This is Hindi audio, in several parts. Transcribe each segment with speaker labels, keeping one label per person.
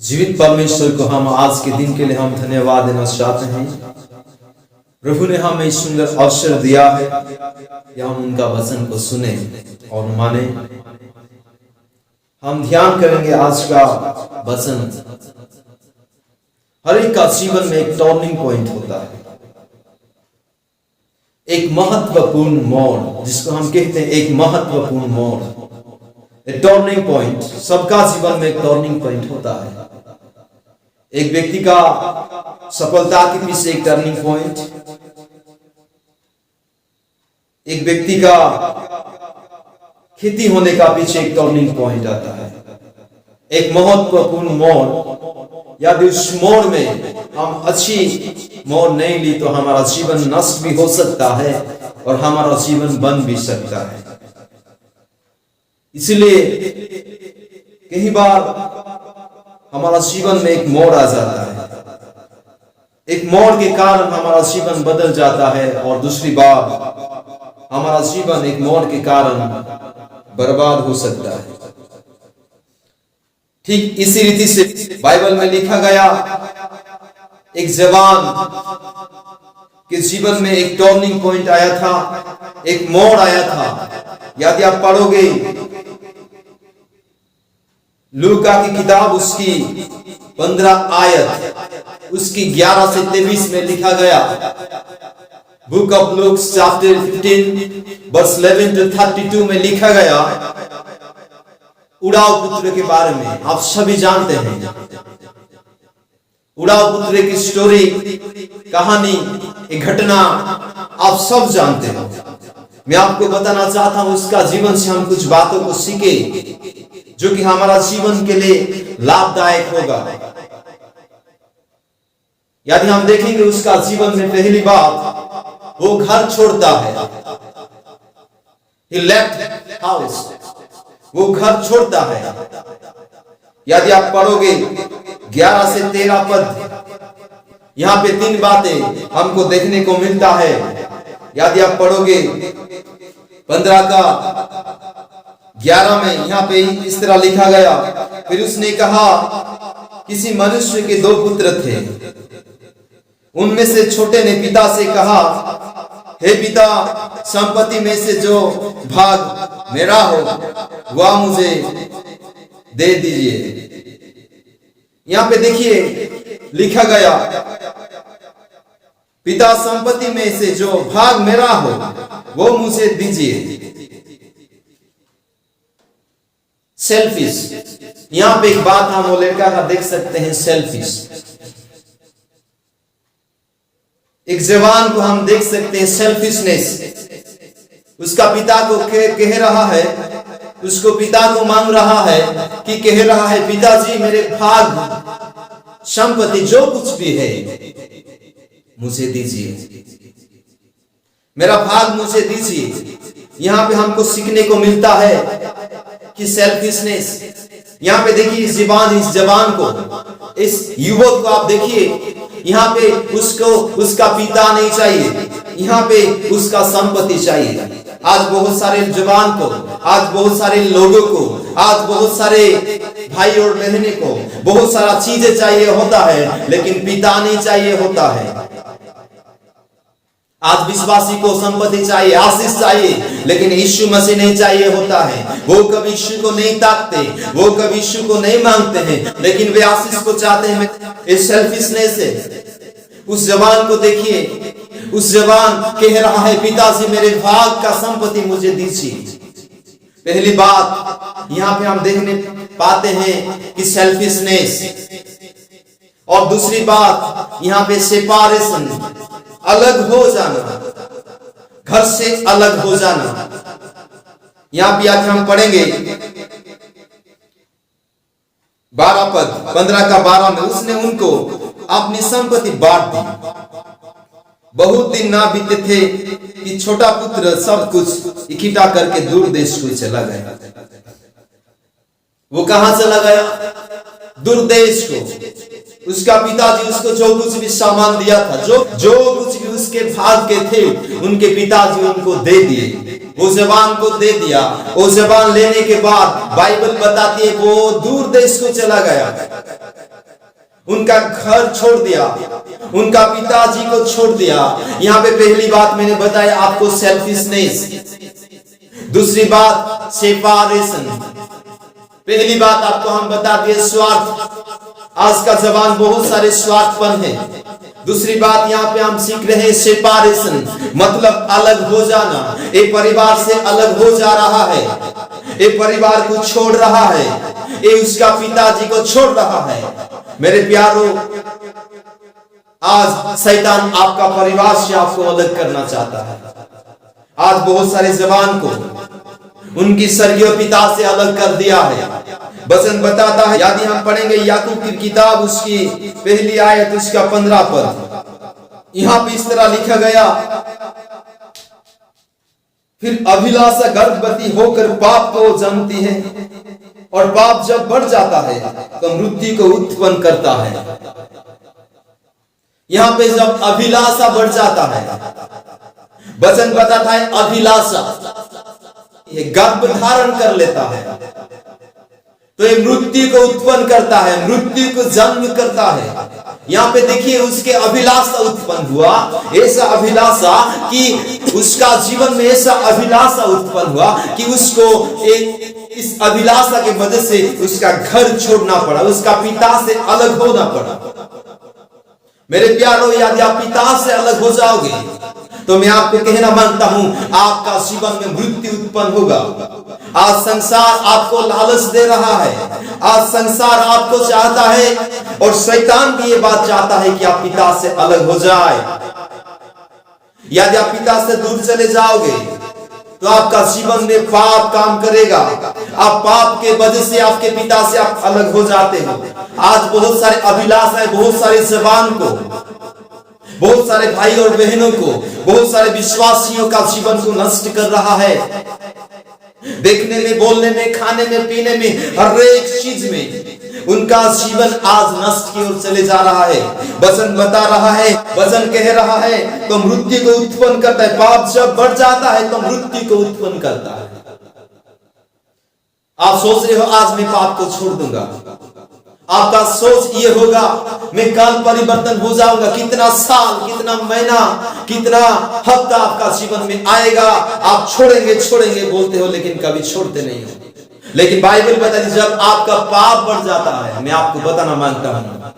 Speaker 1: जीवित परमेश्वर को हम आज के दिन के लिए हम धन्यवाद देना चाहते हैं। प्रभु ने हमें सुंदर अवसर दिया है कि हम उनका वचन को सुने और माने। हम ध्यान करेंगे आज का वचन। हर एक का जीवन में एक टर्निंग पॉइंट होता है, एक महत्वपूर्ण मोड़, जिसको हम कहते हैं एक महत्वपूर्ण मोड़, टर्निंग पॉइंट। सबका जीवन में एक टर्निंग पॉइंट होता है। एक व्यक्ति का सफलता के पीछे एक टर्निंग पॉइंट, एक व्यक्ति का खेती होने का पीछे एक टर्निंग पॉइंट आता है, एक महत्वपूर्ण मोड़। यदि उस मोड़ में हम अच्छी मोड़ नहीं ली तो हमारा जीवन नष्ट भी हो सकता है और हमारा जीवन बन भी सकता है। इसलिए कई बार हमारा जीवन में एक मोड़ आ जाता है, एक मोड़ के कारण हमारा जीवन बदल जाता है, और दूसरी बार हमारा जीवन एक मोड़ के कारण बर्बाद हो सकता है। ठीक इसी रीति से बाइबल में लिखा गया, एक जवान के जीवन में एक टर्निंग पॉइंट आया था, एक मोड़ आया था। यदि आप पढ़ोगे लूका की किताब, उसकी 15 आयत, उसकी 11 से 23 में लिखा गया। Book of Luke chapter 15 verse 11 to 32 में लिखा गया उड़ाव पुत्र के बारे में। आप सभी जानते हैं उड़ाव पुत्र की स्टोरी, कहानी, एक घटना आप सब जानते हो। मैं आपको बताना चाहता हूं, उसका जीवन से हम कुछ बातों को सीखे जो कि हमारा जीवन के लिए लाभदायक होगा। यदि हम देखेंगे उसका जीवन में पहली बात, वो घर छोड़ता है। He left house, वो घर छोड़ता है। यदि आप पढ़ोगे 11 से 13 पद, यहां पे 3 बातें हमको देखने को मिलता है। यदि आप पढ़ोगे 15 का 11 में, यहां पे इस तरह लिखा गया, फिर उसने कहा, किसी मनुष्य के 2 पुत्र थे। उनमें से छोटे ने पिता से कहा, हे पिता, संपत्ति में से जो भाग मेरा हो वह मुझे दे दीजिए। यहां पे देखिए लिखा गया, पिता, संपत्ति में से जो भाग मेरा हो वो मुझे दीजिए। सेल्फिश, यहां पे एक बात हम वो लड़का का देख सकते हैं, सेल्फिश। एक जवान को हम देख सकते हैं, सेल्फिशनेस। उसका पिता को कह रहा है, उसको पिता को मांग रहा है कि कह रहा है, पिताजी मेरे भाग संपत्ति जो कुछ भी है मुझे दीजिए, मेरा भाग मुझे दीजिए। यहां पे हमको सीखने को मिलता है कि सेल्फिशनेस। यहां पे देखिए इस जवान को, इस युवक को आप देखिए, यहाँ पे उसको उसका पिता नहीं चाहिए, यहाँ पे उसका संपत्ति चाहिए। आज बहुत सारे जवान को, आज बहुत सारे लोगों को, आज बहुत सारे भाई और बहने को बहुत सारा चीजें चाहिए होता है, लेकिन पिता नहीं चाहिए होता है। आज विश्वासी को संपत्ति चाहिए, आशीष चाहिए, लेकिन यीशु मसीह नहीं चाहिए होता है। वो कभी यीशु को नहीं ताकते, वो कभी यीशु को नहीं मांगते हैं, लेकिन वे आशीष को चाहते हैं। ये सेल्फिशनेस है। उस जवान को देखिए, उस जवान कह रहा है, पिताजी मेरे भाग का संपत्ति मुझे दीजिए। पहली बात यहाँ पे हम देखने पाते हैं कि सेल्फिशनेस, और दूसरी बात यहाँ पे सेपरेशन, अलग हो जाना, घर से अलग हो जाना। यहां भी आज हम पढ़ेंगे 12 पद, 15 का 12 में, उसने उनको अपनी संपत्ति बांट दी। बहुत दिन ना बीते थे कि छोटा पुत्र सब कुछ इकट्ठा करके दूर देश को चला गया। वो कहां चला गया? दूर देश को। उसका पिताजी उसको जो कुछ भी सामान दिया था, जो कुछ भी उसके भाग के थे, उनके पिताजी उनको दे दिए। वो जबान को दे दिया। वो जबान लेने के बाद बाइबल बताती है वो दूर देश को चला गया। उनका घर छोड़ दिया, उनका पिताजी को छोड़ दिया। यहाँ पे पहली बात मैंने बताया आपको सेल्फिशनेस, दूसरी बात सेपरेशन। पहली बात आपको हम बता दिए स्वार्थ, आज का जबान बहुत सारे स्वार्थपन है। दूसरी बात यहाँ पे हम सीख रहे हैं सेपरेशन, मतलब अलग हो जाना। एक परिवार से अलग हो जा रहा है, एक परिवार को छोड़ रहा है, एक उसका पिताजी को छोड़ रहा है। मेरे प्यारों, आज शैतान आपका परिवार से आपको अलग करना चाहता है। आज बहुत सारे जवान को उनकी स्वर्गीय पिता से अलग कर दिया है। वचन बताता है, यदि हम पढ़ेंगे याकूब की किताब उसकी पहली आयत उसका 15 पद, यहाँ पे इस तरह लिखा गया, फिर अभिलाषा गर्भवती होकर पाप को जन्मती है और पाप जब बढ़ जाता है तो मृत्यु को उत्पन्न करता है। यहाँ पे जब अभिलाषा बढ़ जाता है, वचन बताता है अभिलाषा ये गर्भ धारण कर लेता है तो ये मृत्यु को उत्पन्न करता है, मृत्यु को जन्म करता है। यहाँ पे देखिए उसके अभिलाषा उत्पन्न हुआ, ऐसा अभिलाषा कि उसका जीवन में ऐसा अभिलाषा उत्पन्न हुआ कि उसको इस अभिलाषा के वजह से उसका घर छोड़ना पड़ा, उसका पिता से अलग होना पड़ा। मेरे प्यारों, यदि आप पिता से अलग हो जाओगे तो मैं आपको कहना मांगता हूं आपका जीवन में मृत्यु उत्पन्न होगा। आज संसार आपको लालच दे रहा है, आज संसार आपको चाहता है और शैतान भी ये बात चाहता है कि आप पिता से अलग हो जाए। यदि आप पिता से दूर चले जाओगे तो आपका जीवन में पाप काम करेगा, आप पाप के वजह से आपके पिता से आप अलग हो जाते हो। आज बहुत सारे अभिलाषाएं बहुत सारे जवान को, बहुत सारे भाई और बहनों को, बहुत सारे विश्वासियों का जीवन को नष्ट कर रहा है। देखने में, बोलने में, खाने में, पीने में, हर एक चीज में उनका जीवन आज नष्ट की ओर चले जा रहा है। वचन बता रहा है, वचन कह रहा है तो मृत्यु को उत्पन्न करता है। पाप जब बढ़ जाता है तो मृत्यु को उत्पन्न करता है। आप सोच रहे हो आज मैं पाप को छोड़ दूंगा, आपका सोच ये होगा मैं कल परिवर्तन हो जाऊंगा। कितना साल, कितना महीना, कितना हफ्ता आपका जीवन में आएगा, आप छोड़ेंगे छोड़ेंगे बोलते हो लेकिन कभी छोड़ते नहीं हो। लेकिन बाइबल बताती है जब आपका पाप बढ़ जाता है, मैं आपको बताना मांगता हूं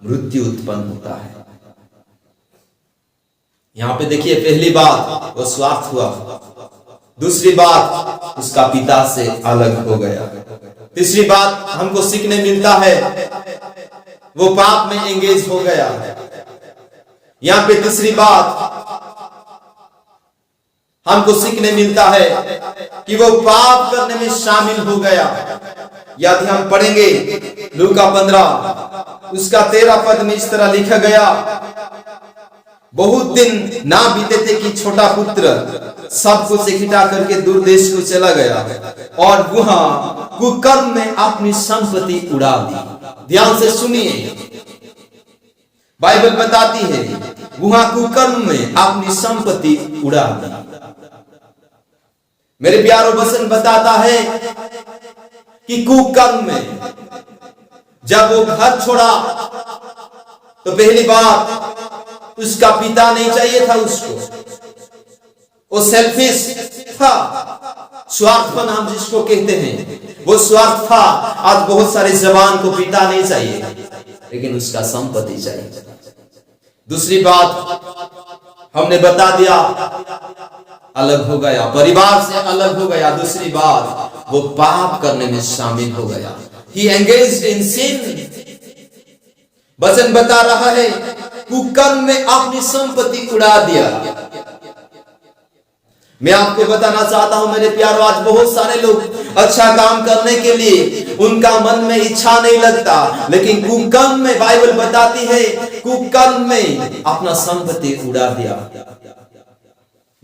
Speaker 1: मृत्यु उत्पन्न होता है। यहां पे देखिए पहली बात वो स्वार्थ हुआ, दूसरी बात उसका पिता से अलग हो गया, तीसरी बात हमको सीखने मिलता है वो पाप में एंगेज हो गया। यहां पे तीसरी बात हमको सीखने मिलता है कि वो पाप करने में शामिल हो गया। यदि हम पढ़ेंगे लूका 15 उसका 13 पद में इस तरह लिखा गया, बहुत दिन ना बीते थे कि छोटा पुत्र सब कुछ इकट्ठा करके दूर देश को चला गया और वहां कुकर्म में अपनी संपत्ति उड़ा दी। ध्यान से सुनिए, बाइबल बताती है वहां कुकर्म में अपनी संपत्ति उड़ा दी। मेरे प्यारों, वचन बताता है कि कुकर्म में जब वो घर छोड़ा तो पहली बात उसका पिता नहीं चाहिए था उसको, वो सेल्फिश था, स्वार्थपन हम जिसको कहते हैं वो स्वार्थ था। आज बहुत सारे जवान को पिता नहीं चाहिए लेकिन उसका संपत्ति चाहिए। दूसरी बात हमने बता दिया अलग हो गया, परिवार से अलग हो गया। दूसरी बात वो पाप करने में शामिल हो गया, ही एंगेज्ड इन सिन। वचन बता रहा है कुकर्म में अपनी संपत्ति उड़ा दिया। मैं आपको बताना चाहता हूं मेरे प्यारों, आज बहुत सारे लोग अच्छा काम करने के लिए उनका मन में इच्छा नहीं लगता, लेकिन कुकर्म में बाइबल बताती है कुकर्म में अपना संपत्ति उड़ा दिया।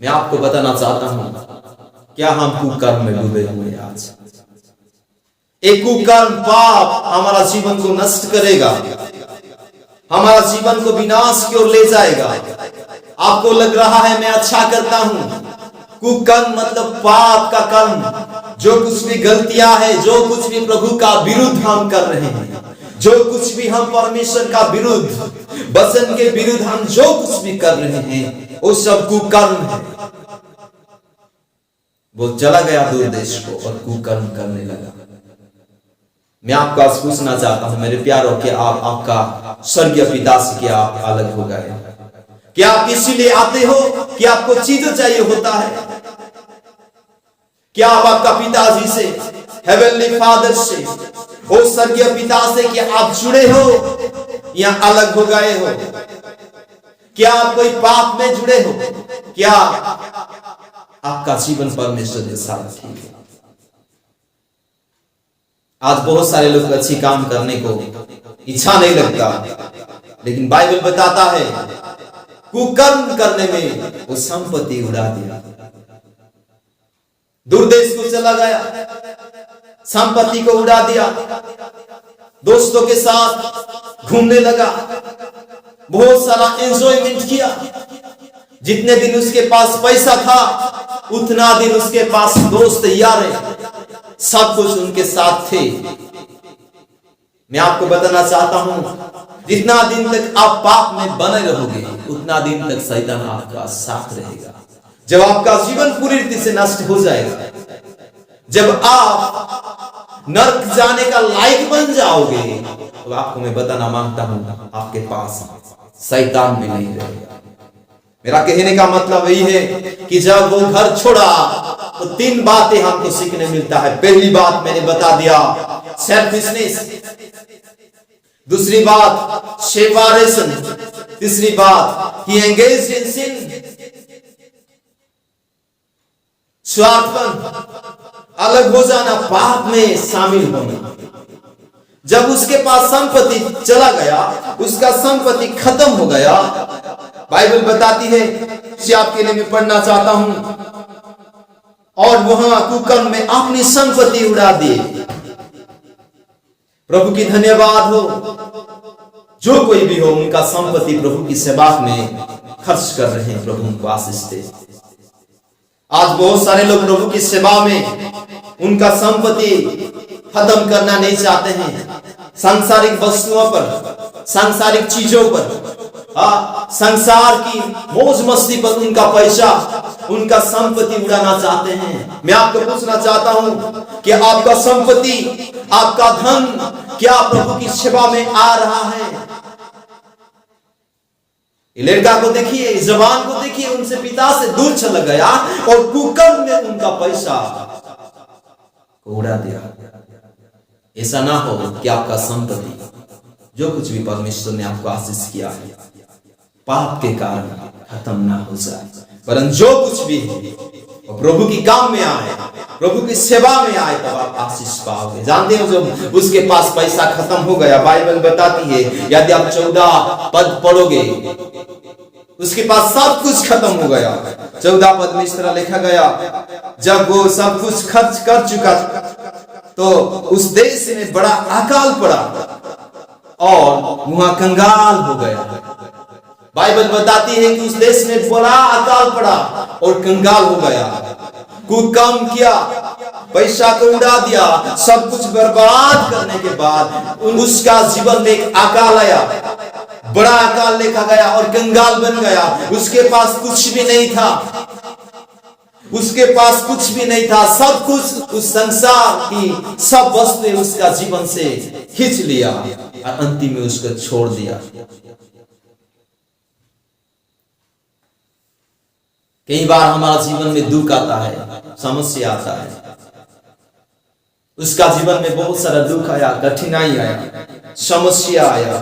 Speaker 1: मैं आपको बताना चाहता हूं क्या हम कुकर्म में डूबे हुए हैं आज? एक कुकर्म पाप हमारा जीवन को नष्ट करेगा, हमारा जीवन को विनाश की ओर ले जाएगा। आपको लग रहा है मैं अच्छा करता हूं, कुकर्म मतलब पाप का कर्म, जो कुछ भी गलतियां है, जो कुछ भी प्रभु का विरुद्ध हम कर रहे हैं, जो कुछ भी हम परमेश्वर का विरुद्ध, वचन के विरुद्ध हम जो कुछ भी कर रहे हैं वो सब कुकर्म है। वो चला गया दूर देश को और कुकर्म करने लगा। मैं आपको आज पूछना चाहता हूं मेरे प्यारों के, आप आपका स्वर्गीय पिता से क्या आप अलग हो गए? क्या आप इसीलिए आते हो कि आपको चीजें चाहिए होता है? क्या आप आपका पिताजी से, हेवनली फादर से, ओ स्वर्गीय पिता से, क्या आप जुड़े हो या अलग हो गए हो? क्या आप कोई पाप में जुड़े हो? क्या आपका जीवन परमेश्वर के साथ ठीक है? आज बहुत सारे लोग अच्छी काम करने को इच्छा नहीं लगता, लेकिन बाइबल बताता है कुकर्म करने में वो संपत्ति उड़ा दिया। दूर देश को चला गया, संपत्ति को उड़ा दिया, दोस्तों के साथ घूमने लगा, बहुत सारा एंजॉयमेंट किया। जितने दिन उसके पास पैसा था उतना दिन उसके पास दोस्त यार सब कुछ उनके साथ थे। मैं आपको बताना चाहता हूं, जितना दिन तक आप पाप में बने रहोगे उतना दिन तक शैतान आपका साथ रहेगा। जब आपका जीवन पूरी रीति से नष्ट हो जाएगा, जब आप नरक जाने का लायक बन जाओगे, तो आपको मैं बताना मांगता हूं आपके पास शैतान भी नहीं रहेगा। मेरा कहने का मतलब यही है कि जब वो घर छोड़ा तो 3 बातें हमको सीखने मिलता है। पहली बात मैंने बता दिया, सेल्फिशनेस। दूसरी बात सेपरेशन। तीसरी बात ही एंगेज्ड इन सिन, स्वार्थपन, अलग हो जाना, पाप में शामिल होना। जब उसके पास संपत्ति चला गया, उसका संपत्ति खत्म हो गया, बाइबल बताती है, इसे आपके लिए मैं पढ़ना चाहता हूं, और वहां कुकर्म में अपनी संपत्ति उड़ा दी। प्रभु की धन्यवाद हो, जो कोई भी हो उनका संपत्ति प्रभु की सेवा में खर्च कर रहे हैं। प्रभु उनको आशीष दे। आज बहुत सारे लोग प्रभु की सेवा में उनका संपत्ति खत्म करना नहीं चाहते हैं। सांसारिक वस्तुओं पर, सांसारिक चीजों पर, संसार की मौज मस्ती पर उनका पैसा, उनका संपत्ति उड़ाना चाहते हैं। मैं आपको पूछना चाहता हूं कि आपका संपत्ति, आपका धन क्या प्रभु की सेवा में आ रहा है? लड़का को देखिए, जवान को देखिए, उनसे पिता से दूर चला गया और कुकर्म में उनका पैसा उड़ा दिया। ऐसा ना हो कि आपका संपत्ति, जो कुछ भी परमेश्वर ने आपको आशीष किया है, पाप के कारण खत्म ना हो जाए, परंतु जो कुछ भी है प्रभु की काम में आए, प्रभु की सेवा में आए, तब आप आशीष पाओगे। जानते हो, जब उसके पास पैसा खत्म हो गया, बाइबल बताती है, यदि आप 14 पद पढ़ोगे, उसके पास सब कुछ खत्म हो गया। 14 पद में इस तरह लिखा गया, जब वो सब कुछ खर्च कर चुका तो उस देश में बड़ा अकाल पड़ा और वहां कंगाल हो गया। बाइबल बताती है कि उस देश में बड़ा अकाल पड़ा और कंगाल हो गया। कुकर्म किया, पैसा को उड़ा दिया, सब कुछ बर्बाद करने के बाद उसका जीवन में एक अकाल आया, बड़ा अकाल लेखा गया और कंगाल बन गया। उसके पास कुछ भी नहीं था, उसके पास कुछ भी नहीं था, सब कुछ उस संसार की सब वस्तुएं उसका जीवन से खींच लिया और अंतिम में उसको छोड़ दिया। कई बार हमारा जीवन में दुख आता है, समस्या आता है, उसका जीवन में बहुत सारा दुख आया, कठिनाई आया, समस्या आया,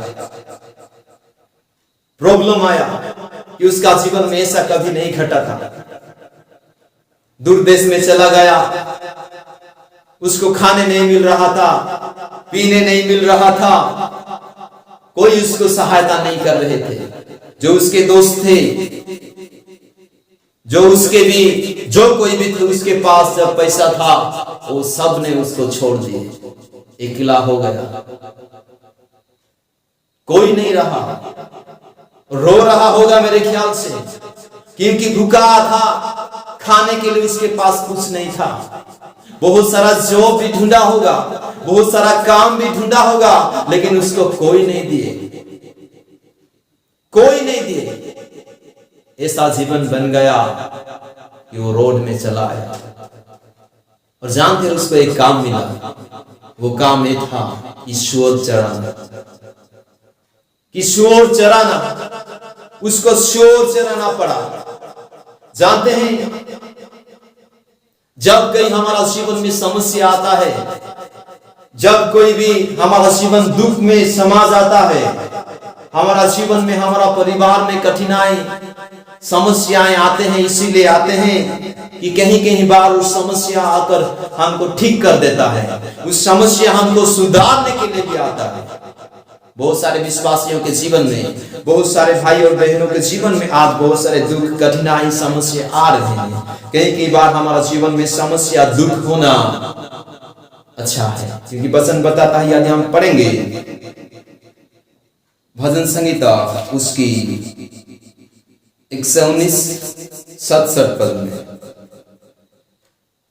Speaker 1: प्रॉब्लम आया कि उसका जीवन में ऐसा कभी नहीं घटा था। दूर देश में चला गया, उसको खाने नहीं मिल रहा था, पीने नहीं मिल रहा था, कोई उसको सहायता नहीं कर रहे थे। जो उसके दोस्त थे, जो उसके भी, जो कोई भी थे उसके पास जब पैसा था, वो सब ने उसको छोड़ दिए, अकेला हो गया, कोई नहीं रहा। रो रहा होगा मेरे ख्याल से, क्योंकि भूखा था, खाने के लिए उसके पास कुछ नहीं था। बहुत सारा जॉब भी ढूंढा होगा, बहुत सारा काम भी ढूंढा होगा, लेकिन उसको कोई नहीं दिए, कोई नहीं दिए। ऐसा जीवन बन गया कि वो रोड में चला आया और जानते हैं उसको एक काम मिला। वो काम ये था ईश्वर चराना, किशोर चराना, उसको शोर चराना पड़ा। जानते हैं जब कहीं हमारा जीवन में समस्या आता है, जब कोई भी हमारा जीवन दुख में समा जाता है, हमारा जीवन में, हमारा परिवार में कठिनाई समस्याएं आते हैं, इसीलिए आते हैं कि कहीं कहीं बार उस समस्या आकर हमको ठीक कर देता है, उस समस्या हमको सुधारने के लिए भी आता है। बहुत सारे विश्वासियों के जीवन में, बहुत सारे भाई और बहनों के जीवन में आज बहुत सारे दुख, कठिनाई, समस्या आ रहे हैं। कई बार हमारा जीवन में समस्या, दुख होना अच्छा है, क्योंकि वचन बताता है, यदि हम पढ़ेंगे भजन संहिता उसकी 119:67 पद में,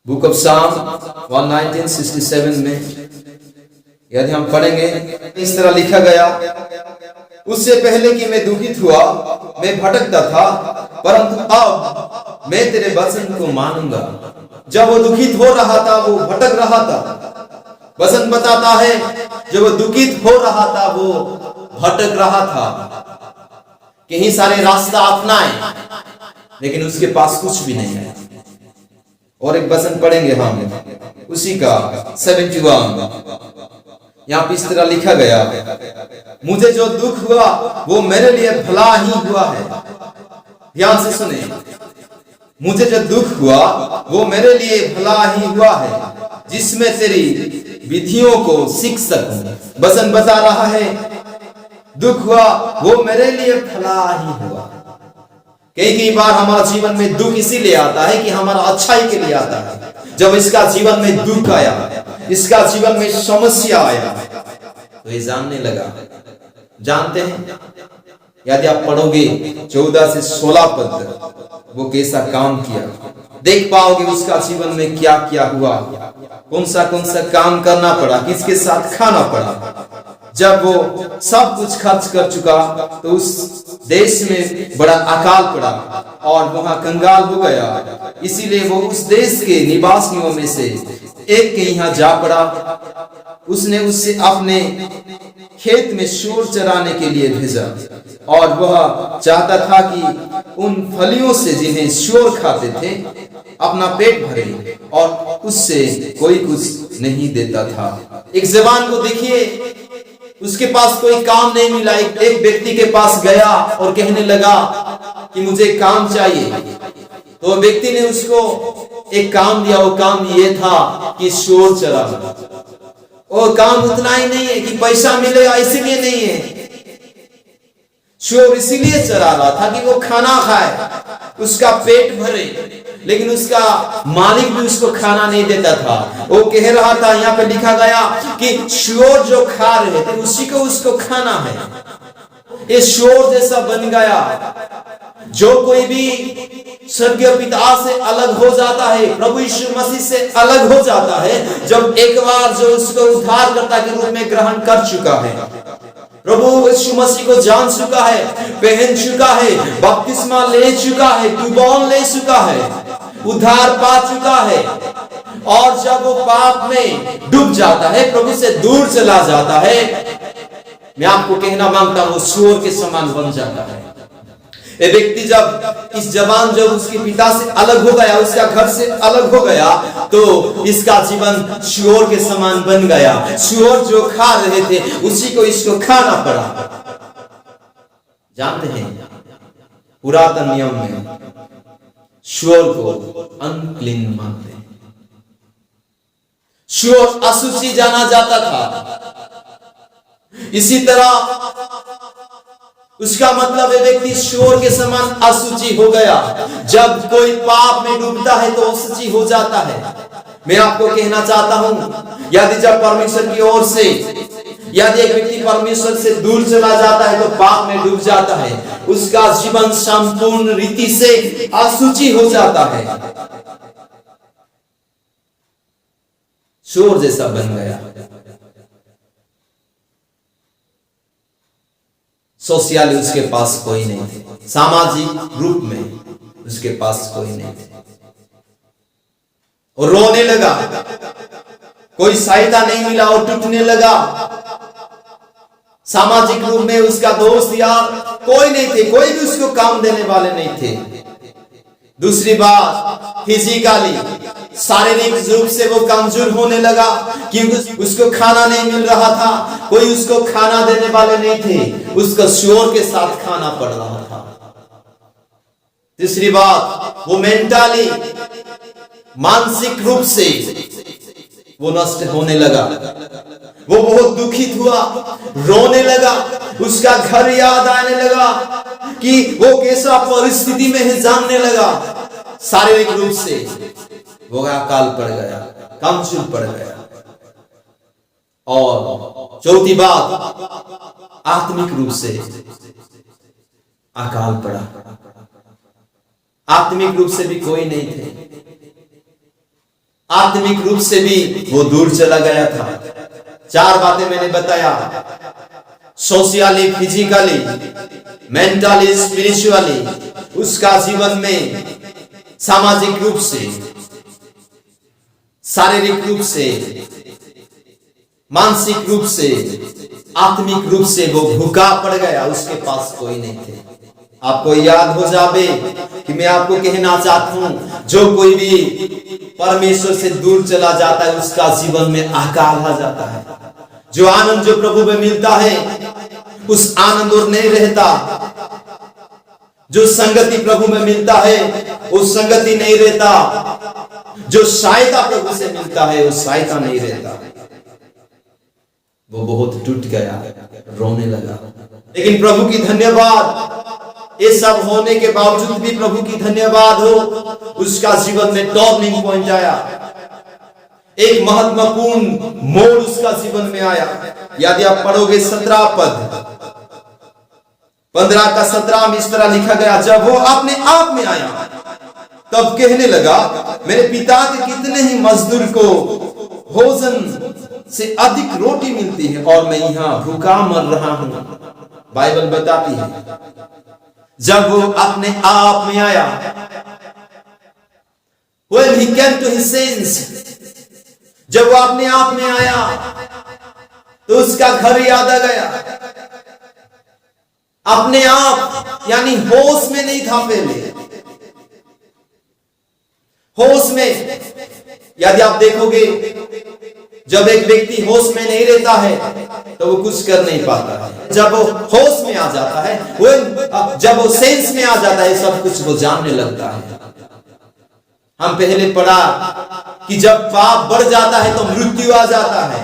Speaker 1: बुक ऑफ साम 119:67 में यदि हम पढ़ेंगे, इस तरह लिखा गया, उससे पहले कि मैं दुखित हुआ, मैं भटकता था, परंतु अब मैं तेरे वचन को मानूंगा। जब वो दुखित हो रहा था, वो भटक रहा था, वचन बताता है जब वो दुखित हो रहा था, वो भटक रहा था, कहीं सारे रास्ता अपनाए, लेकिन उसके पास कुछ भी नहीं है। और एक वचन पढ़ेंगे हम उसी का 71, यहाँ पे इस तरह लिखा गया, मुझे जो दुख हुआ वो मेरे लिए भला ही हुआ है। ध्यान से सुने, मुझे जो दुख हुआ वो मेरे लिए भला ही हुआ है, जिसमें तेरी विधियों को सीख सकूं। वचन बता रहा है दुख हुआ वो मेरे लिए भला ही हुआ। कई बार हमारा जीवन में दुख इसीलिए आता है कि हमारा अच्छाई के लिए आता है। जब इसका जीवन में दुख आया, इसका जीवन में समस्या आया, तो ये जानने लगा। जानते हैं, यदि आप पढ़ोगे 14 से 16 पद, वो कैसा काम किया, देख पाओगे उसका जीवन में क्या क्या हुआ, कौन सा काम करना पड़ा, किसके साथ खाना पड़ा। जब वो सब कुछ खर्च कर चुका तो उस देश में बड़ा अकाल पड़ा और वहां कंगाल हो गया। इसीलिए वो उस देश के निवासियों में से एक के यहाँ जा पड़ा। उसने उससे अपने खेत में शोर चराने के लिए भेजा और वह चाहता था कि उन फलियों से जिन्हें शोर खाते थे अपना पेट भरे, और उससे कोई कुछ नहीं देता था। एक जवान को देखिए, उसके पास कोई काम नहीं मिला। एक व्यक्ति के पास गया और कहने लगा कि मुझे काम चाहिए, तो व्यक्ति ने उसको एक काम दिया। वो काम ये था कि शोर चराना। और काम उतना ही नहीं है कि पैसा मिलेगा, इसीलिए नहीं है। शोर इसीलिए चरा रहा था कि वो खाना खाए, उसका पेट भरे, लेकिन उसका मालिक भी उसको खाना नहीं देता था। वो कह रहा था, यहाँ पे लिखा गया कि शोर जो खा रहे थे उसी को उसको खाना है। ये शोर जैसा बन गया। जो कोई भी स्वर्गीय पिता से अलग हो जाता है, प्रभु यीशु मसीह से अलग हो जाता है, जब एक बार जो उसको उद्धारकर्ता के रूप में ग्रहण कर चुका है, प्रभु यीशु मसीह को जान चुका है, पहन चुका है, बपतिस्मा ले चुका है, तुबौन ले चुका है, उद्धार पा चुका है, और जब वो पाप में डूब जाता है, प्रभु से दूर चला जाता है, मैं आपको कहना मांगता हूं, शोर के समान बन जाता है। ये व्यक्ति जब इस जवान जब उसके पिता से अलग हो गया, उसका घर से अलग हो गया, तो इसका जीवन शोर के समान बन गया। शोर जो खा रहे थे उसी को इसको खाना पड़ा। जानते हैं, पुरातन नियम में शोर को अनक्लीन मानते हैं। शोर अशुचि जाना जाता था। इसी तरह उसका मतलब है व्यक्ति शोर के समान अशुचि हो गया। जब कोई पाप में डूबता है तो अशुचि हो जाता है। मैं आपको कहना चाहता हूं, यदि जब परमेश्वर की ओर से यदि एक व्यक्ति परमेश्वर से दूर चला जाता है तो पाप में डूब जाता है, उसका जीवन संपूर्ण रीति से अशुचि हो जाता है। शोर जैसा बन गया। सोशली उसके पास कोई नहीं थे, सामाजिक रूप में उसके पास कोई नहीं थे। और रोने लगा, कोई सहायता नहीं मिला और टूटने लगा। सामाजिक रूप में उसका दोस्त यार कोई नहीं थे, कोई भी उसको काम देने वाले नहीं थे। दूसरी बात, फिजिकली शारीरिक रूप से वो कमजोर होने लगा, क्योंकि उसको खाना नहीं मिल रहा था, कोई उसको खाना देने वाले नहीं थे, उसको शोर के साथ खाना पड़ रहा था। तीसरी बात, वो मेंटली मानसिक रूप से वो नष्ट होने लगा। वो बहुत दुखित हुआ, रोने लगा, उसका घर याद आने लगा कि वो कैसा परिस्थिति में है, जानने लगा। शारीरिक रूप से वो अकाल पड़ गया, कमजोर पड़ गया। और चौथी बात, आत्मिक रूप से अकाल पड़ा। आत्मिक रूप से भी कोई नहीं थे, आत्मिक रूप से भी वो दूर चला गया था। चार बातें मैंने बताया, सोशली, फिजिकली, मेंटली, स्पिरिचुअली, उसका जीवन में सामाजिक रूप से, शारीरिक रूप से, मानसिक रूप से, आत्मिक रूप से वो भूखा पड़ गया, उसके पास कोई नहीं थे। आपको याद हो जावे कि मैं आपको कहना चाहता हूं, जो कोई भी परमेश्वर से दूर चला जाता है उसका जीवन में अकाल आ जाता है। जो आनंद जो प्रभु में मिलता है उस आनंद और नहीं रहता। जो संगति प्रभु में मिलता है वो संगति नहीं रहता। जो सहायता प्रभु से मिलता है वो सहायता नहीं रहता। वो बहुत टूट गया, रोने लगा। लेकिन प्रभु की धन्यवाद, ये सब होने के बावजूद भी प्रभु की धन्यवाद हो, उसका जीवन में टर्निंग पॉइंट आया, एक महत्वपूर्ण मोड़ उसका जीवन में आया। यदि आप पढ़ोगे 17 पद, 15 का 17 में इस तरह लिखा गया, जब वो अपने आप में आया तब कहने लगा, मेरे पिता के कितने ही मजदूर को भोजन से अधिक रोटी मिलती है और मैं यहाँ भूखा मर रहा हूं। बाइबल बताती है जब वो अपने आप में आया, when he came to his sense, जब वो अपने आप में आया तो उसका घर याद आ गया। अपने आप यानी होश में नहीं था पहले। होश में, यदि आप देखोगे जब एक व्यक्ति होश में नहीं रहता है तो वो कुछ कर नहीं पाता है। जब वो होश में आ जाता है, वो जब वो सेंस में आ जाता है, सब कुछ वो जानने लगता है। हम पहले पढ़ा कि जब पाप बढ़ जाता है तो मृत्यु आ जाता है।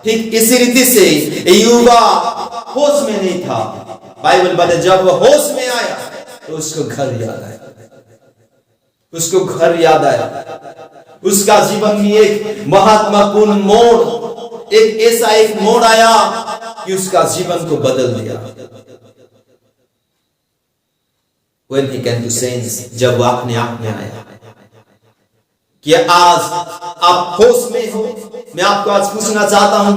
Speaker 1: ठीक इसी रीति से युवा होश में नहीं था। बाइबल बताए जब वो होश में आया तो उसको घर याद आया, उसको घर याद आया। उसका जीवन में एक महत्वपूर्ण मोड़, एक ऐसा एक मोड़ आया कि उसका जीवन को बदल दिया। When he came to sense, जब वो अपने आप में आया कि आज आप होश में हो। मैं आपको आज पूछना चाहता हूं,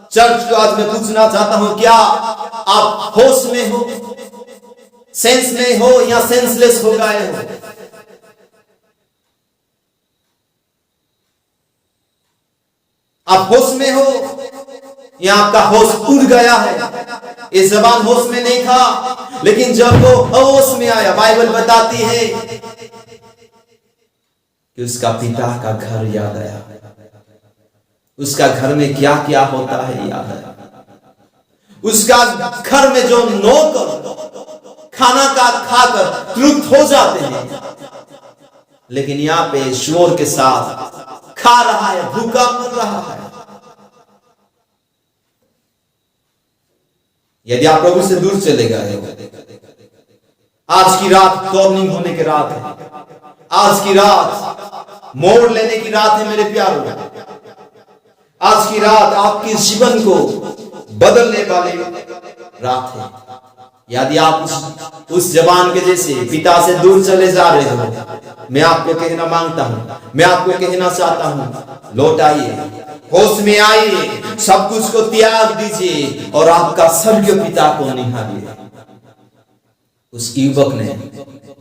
Speaker 1: चर्च को आज मैं पूछना चाहता हूं, क्या आप होश में हो, सेंस में हो या सेंसलेस हो गए हो? आप होश में हो या आपका होश उड़ गया है? ये जबान होश में नहीं था, लेकिन जब वो होश में आया, बाइबल बताती है कि उसका पिता का घर याद आया। उसका घर में क्या क्या होता है याद आया। उसका घर में जो नौकर खाना का खाकर तृप्त हो जाते हैं, लेकिन यहाँ पे शोर के साथ खा रहा है, भूखा मर रहा है। यदि आप प्रभु से दूर चले गए हो, आज की रात टर्निंग होने की रात है। आज की रात मोड़ लेने की रात है मेरे प्यारों। आज की रात आपके जीवन को बदलने वाली रात है। यदि आप उस जवान के जैसे पिता से दूर चले जा रहे हो, मैं आपको कहना मांगता हूं, मैं आपको कहना चाहता हूं, लौट आइए, होश में आइए, सब कुछ को त्याग दीजिए और आपका स्वर्गीय पिता को निहारिए। उस युवक ने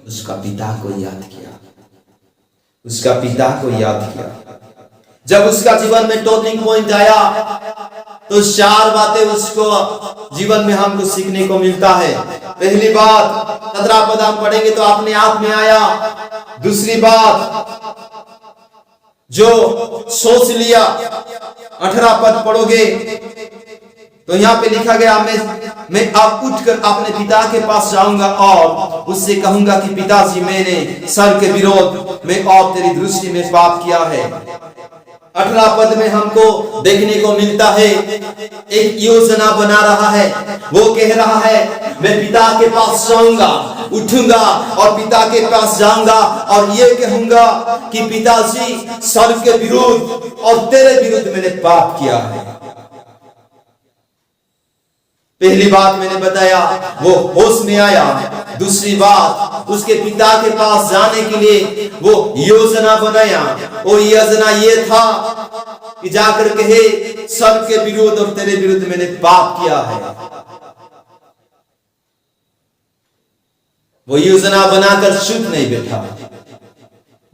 Speaker 1: उसका पिता को याद किया, उसका पिता को याद किया। जब उसका जीवन में टर्निंग पॉइंट आया तो 4 बातें उसको जीवन में हमको सीखने को मिलता है। पहली बात 17 पद हम पढ़ेंगे तो अपने आप में आया। दूसरी बात जो सोच लिया, 18 पद पढ़ोगे तो यहाँ पे लिखा गया, मैं अब उठकर अपने पिता के पास जाऊंगा और उससे कहूंगा कि पिताजी, मैंने सर के विरोध में और तेरी दृष्टि में पाप किया है। 18 पद में हमको देखने को मिलता है एक योजना बना रहा है। वो कह रहा है, मैं पिता के पास जाऊंगा, उठूंगा और पिता के पास जाऊंगा और ये कहूंगा कि पिताजी, सर के विरुद्ध और तेरे विरुद्ध मैंने पाप किया है। पहली बात मैंने बताया, वो होश में आया। दूसरी बात, उसके पिता के पास जाने के लिए वो योजना बनाया। वो योजना ये था कि जाकर कहे, सर के विरुद्ध और तेरे विरुद्ध मैंने पाप किया है। वो योजना बनाकर चुप नहीं बैठा,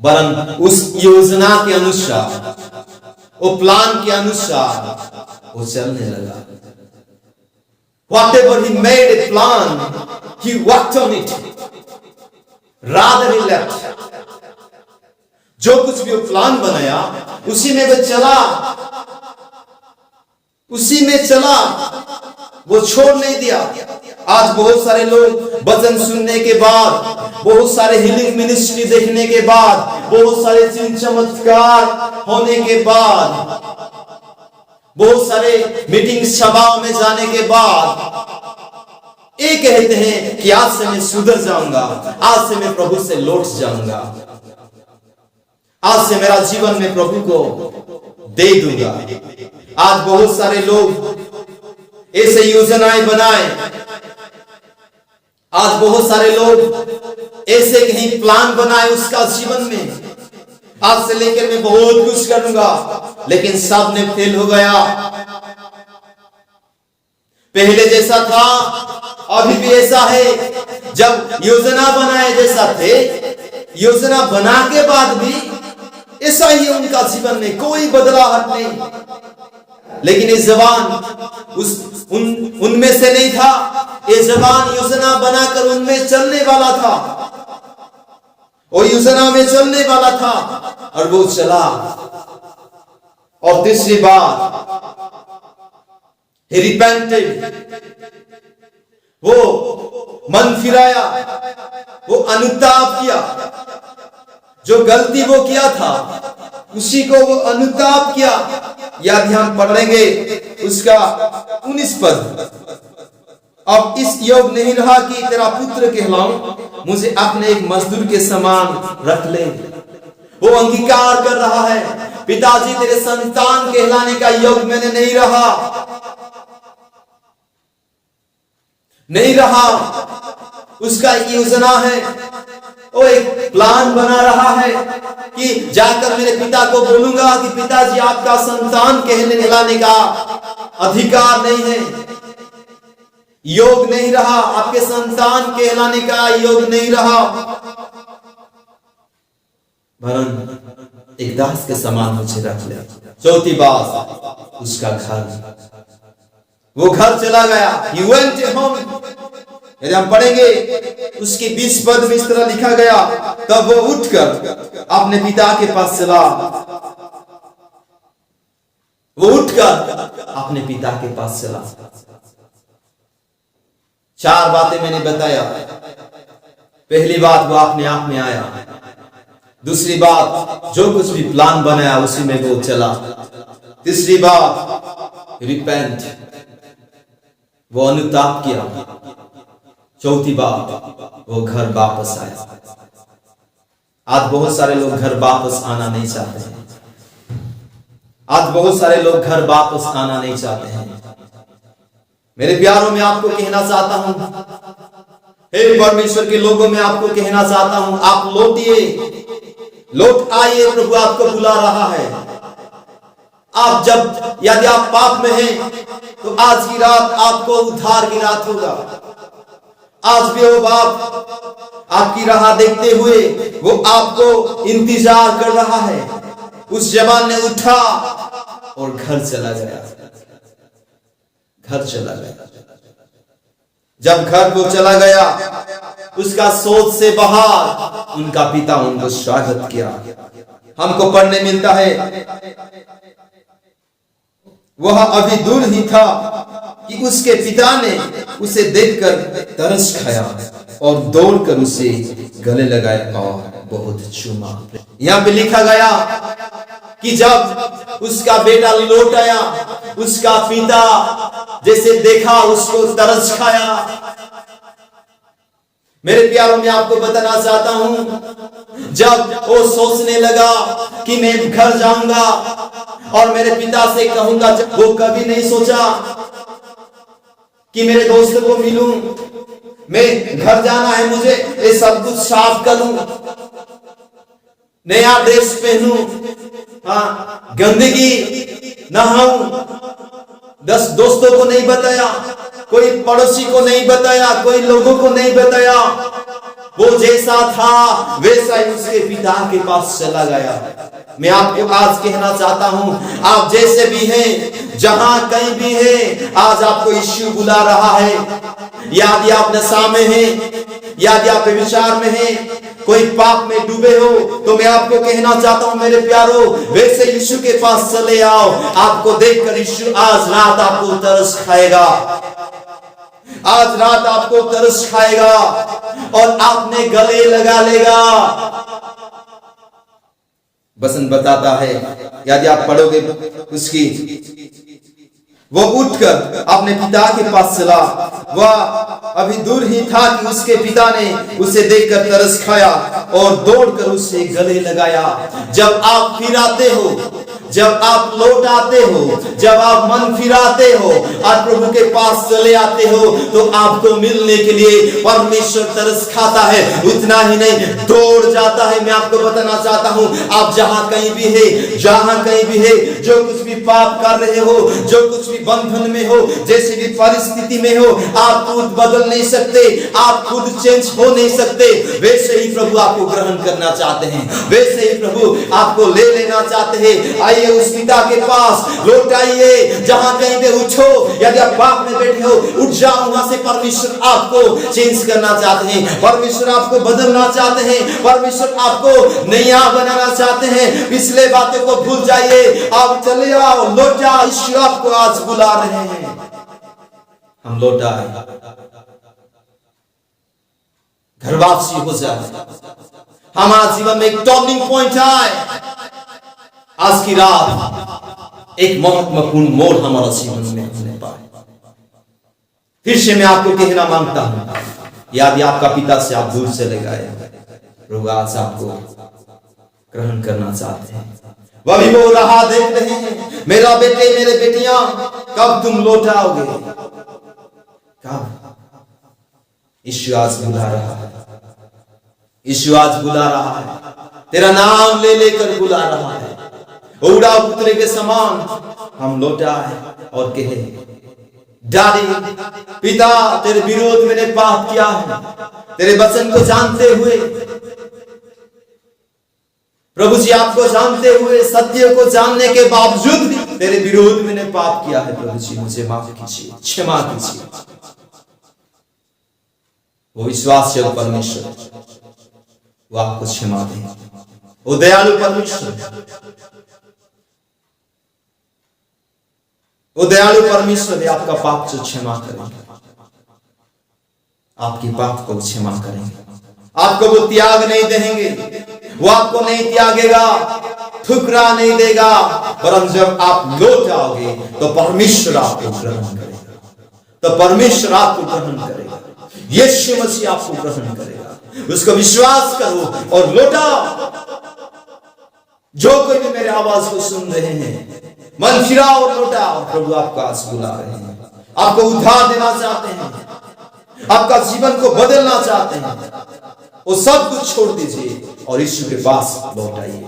Speaker 1: वरन उस योजना के अनुसार, वो प्लान के अनुसार वो चलने लगा। Whatever he made a plan, he worked on it. Rather he left. जो कुछ भी वो प्लान बनाया उसी में वो चला, उसी में चला, वो छोड़ नहीं दिया। आज बहुत सारे लोग वचन सुनने के बाद, बहुत सारे हीलिंग मिनिस्ट्री देखने के बाद, बहुत सारे चिन्ह चमत्कार होने के बाद, बहुत सारे मीटिंग सभाओं में जाने के बाद ये कहते हैं कि आज से मैं सुधर जाऊंगा, आज से मैं प्रभु से लौट जाऊंगा, आज से मेरा जीवन में प्रभु को दे दूंगा। आज बहुत सारे लोग ऐसे योजनाएं बनाए, आज बहुत सारे लोग ऐसे कहीं प्लान बनाए उसका जीवन में, आज से लेकर मैं बहुत कुछ करूंगा, लेकिन सब ने फेल हो गया। पहले जैसा था अभी भी ऐसा है। जब योजना बनाए जैसा थे, योजना बना के बाद भी ऐसा ही उनका जीवन में कोई बदलाव नहीं। लेकिन ये जवान उनमें से नहीं था। ये जवान योजना बनाकर उनमें चलने वाला था, वो योजना में चलने वाला था और वो चला। और तीसरी बात, he repented, वो मन फिराया, वो अनुताप किया। जो गलती वो किया था उसी को वो अनुताप किया। यदि हम पढ़ेंगे उसका 19 पद, अब इस योग नहीं रहा कि तेरा पुत्र कहलाऊं, मुझे अपने एक मजदूर के समान रख ले। वो अंगीकार कर रहा है, पिताजी तेरे संतान कहलाने का योग मैंने नहीं रहा, नहीं रहा। उसका योजना है, वो एक प्लान बना रहा है कि जाकर मेरे पिता को बोलूंगा कि पिताजी आपका संतान कहलाने का अधिकार नहीं है, योग नहीं रहा, आपके संतान कहलाने का योग नहीं रहा, वरन एक दास के समान मुझे रख लिया। चौथी बात, उसका घर, वो घर चला गया। He went home। यदि हम पढ़ेंगे उसके 20 पद में इस तरह लिखा गया, तब वो उठकर अपने पिता के पास चला। वो उठकर अपने पिता के पास चला। 4 बातें मैंने बताया। पहली बात, वो अपने आप में आया। दूसरी बात, जो कुछ भी प्लान बनाया उसी में वो चला। तीसरी बात, रिपेंट, वो अनुताप किया। चौथी बात, वो घर वापस आया। आज बहुत सारे लोग घर वापस आना नहीं चाहते हैं। आज बहुत सारे लोग घर वापस आना नहीं चाहते हैं। मेरे प्यारों में आपको कहना चाहता हूं, हे परमेश्वर के लोगों, मैं आपको कहना चाहता हूं, आप लौटिए, लौट आइए, प्रभु आपको बुला रहा है। आप जब यदि आप पाप में हैं तो आज की रात आपको उद्धार की रात होगा। आज भी वो बाप आपकी राह देखते हुए वो आपको इंतजार कर रहा है। उस जवान ने उठा और घर चला गया, घर चला गया। जब घर को चला गया, उसका सोच से बाहर उनका पिता उनको स्वागत किया। हमको पढ़ने मिलता है वह अभी दूर ही था कि उसके पिता ने उसे देखकर तरस खाया और दौड़कर उसे गले लगाया और बहुत चूमा। यहां पे लिखा गया कि जब उसका बेटा लौट आया, उसका पिता जैसे देखा उसको तरस खाया। मेरे प्यारों, मैं आपको बताना चाहता हूं, जब वो सोचने लगा कि मैं घर जाऊंगा और मेरे पिता से कहूंगा, वो कभी नहीं सोचा कि मेरे दोस्त को मिलूं, मैं घर जाना है, मुझे ये सब कुछ साफ करूं, नया ड्रेस पहनूं, हाँ, गंदगी नहाऊं। 10 दोस्तों को नहीं बताया, कोई पड़ोसी को नहीं बताया, कोई लोगों को नहीं बताया। वो जैसा था वैसा ही उसके पिता के पास चला गया। मैं आपको आज कहना चाहता हूं, आप जैसे भी हैं, जहां कहीं भी हैं, आज आपको यीशु बुला रहा है। यदि आप नशा में हैं, यदि आप विचार में हैं, कोई पाप में डूबे हो, तो मैं आपको कहना चाहता हूं मेरे प्यारो, वैसे यीशु के पास चले आओ। आपको देखकर यीशु आज रात आपको तरस खाएगा, आज रात आपको तरस खाएगा और आपने गले लगा लेगा। वचन बताता है, यदि आप पढ़ोगे उसकी, वो उठकर अपने पिता के पास चला। वह अभी दूर ही था कि उसके पिता ने उसे देखकर तरस खाया और दौड़कर उसे गले लगाया। जब आप फिर आते हो, जब आप लौट आते हो, जब आप मन फिराते हो और प्रभु के पास चले आते हो, तो आपको मिलने के लिए परमेश्वर तरस खाता है। उतना ही नहीं, दौड़ जाता है। मैं आपको बताना चाहता हूं, आप जहां कहीं भी है, जहां कहीं भी है, जो कुछ भी पाप कर रहे हो, जो कुछ भी बंधन में हो, जैसे भी परिस्थिति में हो, आप खुद बदल नहीं सकते, आप खुद चेंज हो नहीं सकते। वैसे ही प्रभु आपको ग्रहण करना चाहते हैं, वैसे ही प्रभु आपको ले लेना चाहते हैं। आइए उस पिता के पास, लौट आइए। जहां कहीं पे उठो, यदि आप पाप में बैठे हो, उठ जाओ वहां से। परमेश्वर आपको चेंज करना चाहते हैं, परमेश्वर आपको बदलना चाहते हैं, परमेश्वर आपको नया बनाना चाहते हैं। पिछले बातों को भूल जाइए, आप चले आओ, लौट जाओ। ईश्वर आपको आज बुला रहे हैं। हम लौट आए, घर वापसी हो जाए, हमारा जीवन में एक टर्निंग पॉइंट आए। आज की रात एक महत्वपूर्ण मोड़ हमारा जीवन में होने पाए। फिर से मैं आपको कहना मांगता हूं, यदि आपका पिता से आप दूर चले गए, प्रभु आज आपको ग्रहण करना चाहते हैं। वह भी वो राह देख रहे हैं, मेरा बेटे, मेरे बेटियां, कब तुम लौट आओगे, कब? यीशु आज बुला रहा है, यीशु आज बुला रहा है, तेरा नाम ले लेकर बुला रहा है। उड़ा पुत्र के समान हम लौट आए और कहे, डैडी, पिता, तेरे विरोध मैंने पाप किया है। तेरे वचन को जानते हुए, प्रभु जी आपको जानते हुए, सत्य को जानने के बावजूद भी तेरे विरोध मैंने पाप किया है। प्रभु जी मुझे माफ कीजिए, क्षमा कीजिए। वो विश्वासयोग्य परमेश्वर, वो आपको क्षमा दे। वो दयालु परमेश्वर, वो दयालु परमेश्वर है, आपका पाप को क्षमा करेंगे, आपकी पाप को क्षमा करेंगे। आपको वो त्याग नहीं देंगे, वो आपको नहीं त्यागेगा, ठुकरा नहीं देगा। परंतु जब आप लौट आओगे तो परमेश्वर आपको ग्रहण करेगा, तो परमेश्वर आपको ग्रहण करेगा, यीशु मसीह आपको ग्रहण करेगा। उसको विश्वास करो और लौटाओ। जो कोई भी मेरे आवाज को सुन रहे हैं, मन फिराओ और लौटाओ। प्रभु आपको आज बुला रहे हैं, आपको उद्धार देना चाहते हैं। आपका जीवन को बदलना चाहते हैं, वो सब कुछ छोड़ दीजिए और यीशु के पास लौट आइए।